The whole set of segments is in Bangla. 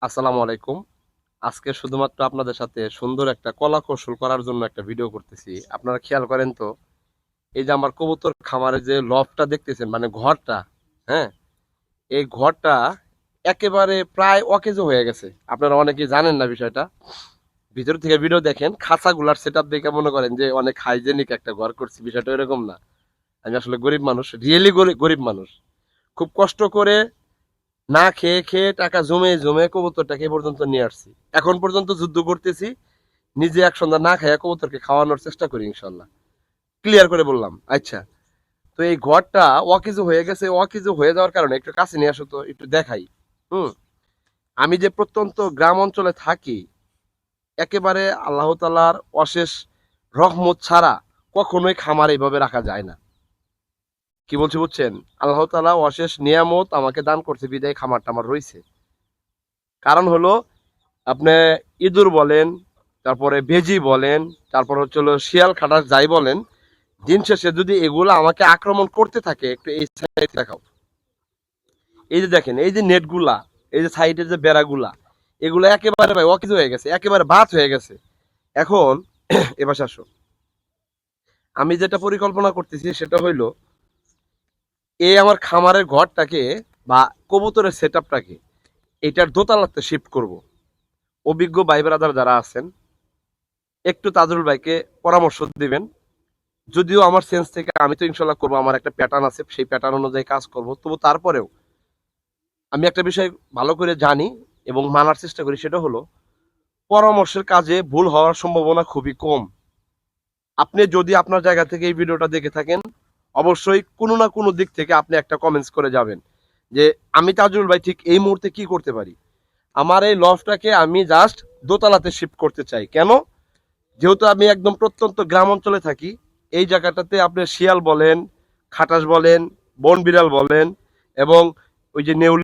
আসসালামু আলাইকুম। আজকে শুধুমাত্র আপনাদের সাথে সুন্দর একটা কলা কৌশল করার জন্য একটা ভিডিও করতেছি। আপনারা খেয়াল করেন তো, এই যে আমার কবুতর খামারে যে লফটটা দেখতেছেন, মানে ঘরটা, হ্যাঁ, এই ঘরটা একেবারে প্রায় অকেজো হয়ে গেছে। আপনারা অনেকেই জানেন না বিষয়টা। ভিতর থেকে ভিডিও দেখেন, খাঁচাগুলার সেটআপ দেখে মনে করেন যে অনেক হাইজেনিক একটা ঘর করছি। বিষয়টা এরকম না। আমি আসলে গরিব মানুষ, রিয়েলি গরিব মানুষ। খুব কষ্ট করে না খেয়ে খেয়ে টাকা জমে জমে কবুতরটাকে এ পর্যন্ত নিয়ে আসছি। এখন পর্যন্ত যুদ্ধ করতেছি, নিজে এক সন্ধ্যা না খাইয়া কবুতরকে খাওয়ানোর চেষ্টা করি ইনশাল্লাহ। ক্লিয়ার করে বললাম। আচ্ছা, তো এই ঘরটা অকেজো হয়ে গেছে। অকেজো হয়ে যাওয়ার কারণে একটু কাছে নিয়ে আসো তো, একটু দেখাই। হুম। আমি যে প্রত্যন্ত গ্রাম অঞ্চলে থাকি, একেবারে আল্লাহ তাআলার অশেষ রহমত ছাড়া কখনোই খামার এইভাবে রাখা যায় না। কি বলছি বুঝছেন? আল্লাহ তাআলা অশেষ নিয়ামত আমাকে দান করছে বিদায় খামারটা আমার রইছে। কারণ হলো, আপনি ইঁদুর বলেন, তারপরে বেজি বলেন, তারপর হচ্ছে হলো শিয়াল খাটাস যাই বলেন, দিন শেষে যদি এগুলো আমাকে আক্রমণ করতে থাকে, একটু এই সাইড দেখাও। এই যে দেখেন, এই যে নেটগুলা, এই যে সাইডের যে বেড়াগুলা, এগুলো একেবারে ভাই অকিজ হয়ে গেছে, একেবারে বাদ হয়ে গেছে। এখন এবার আসো, আমি যেটা পরিকল্পনা করতেছি সেটা হইলো, এই আমার খামারের ঘরটাকে বা কবুতরের সেট আপটাকে এটার দোতলাতে শিফট করব। অভিজ্ঞ ভাই ব্রাদার যারা আছেন, একটু তাজরুল ভাইকে পরামর্শ দিবেন। যদিও আমার সেন্স থেকে আমি তো ইনশাল্লাহ করবো, আমার একটা প্যাটার্ন আছে, সেই প্যাটার্ন অনুযায়ী কাজ করব। তবু তারপরেও আমি একটা বিষয় ভালো করে জানি এবং মানার চেষ্টা করি, সেটা হলো পরামর্শের কাজে ভুল হওয়ার সম্ভাবনা খুবই কম। আপনি যদি আপনার জায়গা থেকে এই ভিডিওটা দেখে থাকেন, অবশ্যই কোনো না কোনো দিক থেকে আপনি একটা কমেন্টস করে যাবেন যে আমি তাজুল ভাই ঠিক এই মুহূর্তে কি করতে পারি। আমার এই লফটাকে আমি জাস্ট দোতলাতে শিফট করতে চাই। কেন? যেহেতু আমি একদম প্রত্যন্ত গ্রাম অঞ্চলে থাকি, এই জায়গাটাতে আপনি শিয়াল বলেন, খাটাস বলেন, বন বিড়াল বলেন, এবং ওই যে নেউল,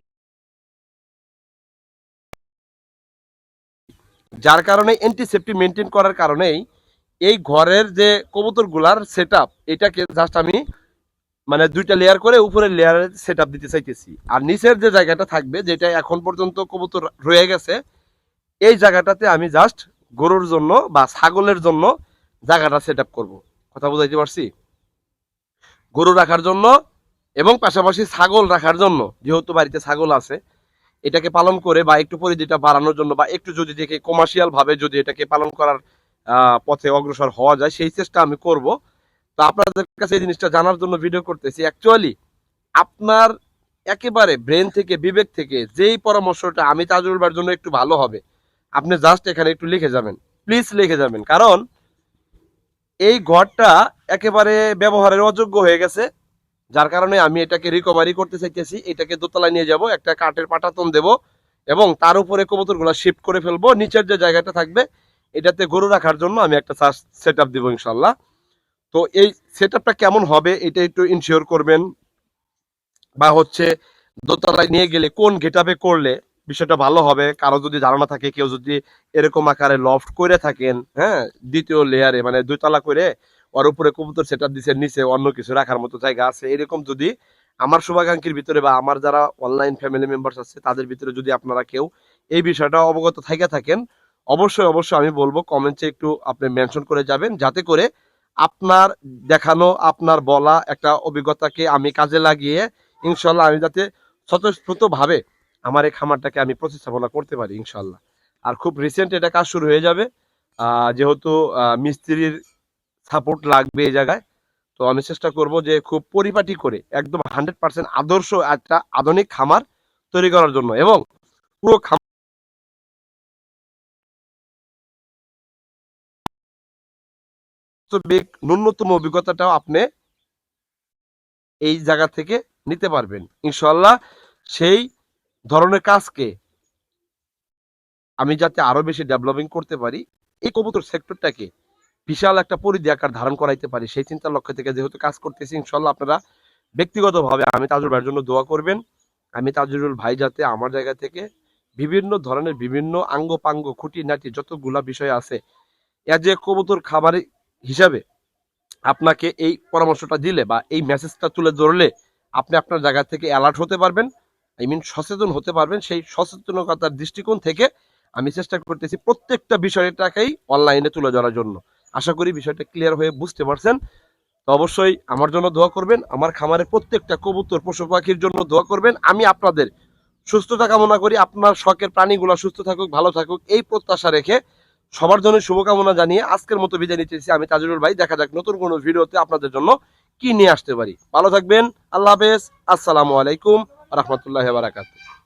যার কারণে অ্যান্টিসেপ্টি মেনটেন করার কারণেই এই ঘরের যে কবুতরগুলার সেট আপ, এটাকে জাস্ট আমি মানে দুইটা লেয়ার করে উপরের লেয়ারে সেট আপ দিতে চাইতেছি। আর নিচের যে জায়গাটা থাকবে, যেটা এখন পর্যন্ত কবুতর রয়ে গেছে, এই জায়গাটাতে আমি জাস্ট গরুর জন্য বা ছাগলের জন্য জায়গাটা সেট আপ করবো। কথা বুঝাইতে পারছি? গরু রাখার জন্য এবং পাশাপাশি ছাগল রাখার জন্য, যেহেতু বাড়িতে ছাগল আছে, এটাকে পালন করে বা একটু পরিধিটা বাড়ানোর জন্য বা একটু যদি দেখে কমার্শিয়াল ভাবে যদি এটাকে পালন করার পথে অগ্রসর হওয়া যায়, সেই চেষ্টা আমি করব। তো আপনাদের কাছে এই জিনিসটা জানার জন্য ভিডিও করতেছি। অ্যাকচুয়ালি আপনার একেবারে ব্রেন থেকে, বিবেক থেকে যেই পরামর্শটা আমি তাজুল ভাইয়ের জন্য একটু ভালো হবে, আপনি জাস্ট এখানে একটু লিখে যাবেন। প্লিজ লিখে যাবেন। কারণ এই ঘরটা একেবারে ব্যবহারের অযোগ্য হয়ে গেছে, যার কারণে আমি এটাকে রিকভারি করতে চাইতেছি। এটাকে দোতলায় নিয়ে যাব, একটা কাঠের পাটাতন দেব এবং তার উপরে কবুতরগুলো শিফট করে ফেলবো। নিচের যে জায়গাটা থাকবে, এটাতে গরু রাখার জন্য আমি একটা সেট আপ দিব ইনশাল্লাহ। তো এই সেট আপটা কেমন হবে এটা একটু ইনশিওর করবেন, বা হচ্ছে দোতলায় নিয়ে গেলে কোন গেটআপে করলে বিষয়টা ভালো হবে। কারো যদি ধারণা থাকে, কেউ যদি এরকম আকারে লফট করে থাকেন, হ্যাঁ, দ্বিতীয় লেয়ারে মানে দুইতলা করে ওর উপরে কবুতর সেটআপ দিচ্ছে, নিচে অন্য কিছু রাখার মতো জায়গা আছে, এরকম যদি আমার শুভাকাঙ্ক্ষীর ভিতরে বা আমার যারা অনলাইন ফ্যামিলি মেম্বার্স আছে তাদের ভিতরে যদি আপনারা কেউ এই বিষয়টা অবগত থেকে থাকেন, অবশ্যই অবশ্যই আমি বলবো কমেন্টে একটু আপনি মেনশন করে যাবেন, যাতে করে আপনার দেখানো, আপনার বলা একটা অভিজ্ঞতাকে আমি কাজে লাগিয়ে ইনশাল্লাহ আমি যাতে স্বতঃস্ফূর্ত ভাবে আমার এই খামারটাকে আমি প্রতিস্থাপনা করতে পারি ইনশাল্লাহ। আর খুব রিসেন্ট এটা কাজ শুরু হয়ে যাবে, যেহেতু মিস্ত্রির সাপোর্ট লাগবে এই জায়গায়। তো আমি চেষ্টা করব যে খুব পরিপাটি করে একদম 100% আদর্শ একটা আধুনিক খামার তৈরি করার জন্য, এবং পুরো বাস্তবিক ন্যূনতম অভিজ্ঞতাটাও আপনি এই জায়গা থেকে নিতে পারবেন ইনশাল্লাহ। সেই ধরনের কাজকে আমি যাতে আরো বেশি ডেভেলপিং করতে পারি, এই কবুতর সেক্টরটাকে বিশাল একটা পরিধি আকার ধারণ করাইতে পারি, সেই চিন্তার লক্ষ্য থেকে যেহেতু কাজ করতেছি, ইনশাল্লাহ আপনারা ব্যক্তিগতভাবে আমি তাজুল ভাইয়ের জন্য দোয়া করবেন। আমি তাজুল ভাই যাতে আমার জায়গা থেকে বিভিন্ন ধরনের বিভিন্ন আঙ্গ পাঙ্গ খুঁটিনাটি যতগুলা বিষয় আছে, এজ এ কবুতর খামারি হিসাবে আপনাকে এই পরামর্শটা দিলে বা এই মেসেজটা তুলে ধরলে আপনি আপনার জায়গা থেকে অ্যালার্ট হতে পারবেন। সচেতন হতে পারবেন, সেই সচেতনতার দৃষ্টিকোণ থেকে আমি চেষ্টা করতেছি প্রত্যেকটা বিষয়টাকেই অনলাইনে তুলে ধরার জন্য। আশা করি বিষয়টা ক্লিয়ার হয়ে বুঝতে পারছেন। তো অবশ্যই আমার জন্য দোয়া করবেন, আমার খামারের প্রত্যেকটা কবুতর পশু পাখির জন্য দোয়া করবেন। আমি আপনাদের সুস্থতা কামনা করি, আপনার শখের প্রাণীগুলো সুস্থ থাকুক, ভালো থাকুক, এই প্রত্যাশা রেখে সবার জন্য শুভকামনা জানিয়ে আজকের মতো বিদায় নিতেছি আমি তাজুরুল ভাই। দেখা যাক নতুন কোনো ভিডিওতে আপনাদের জন্য কি নিয়ে আসতে পারি। ভালো থাকবেন, আল্লাহ হাফেজ, আসসালামু আলাইকুম রহমতুল্লাহ বারাকাতুহু।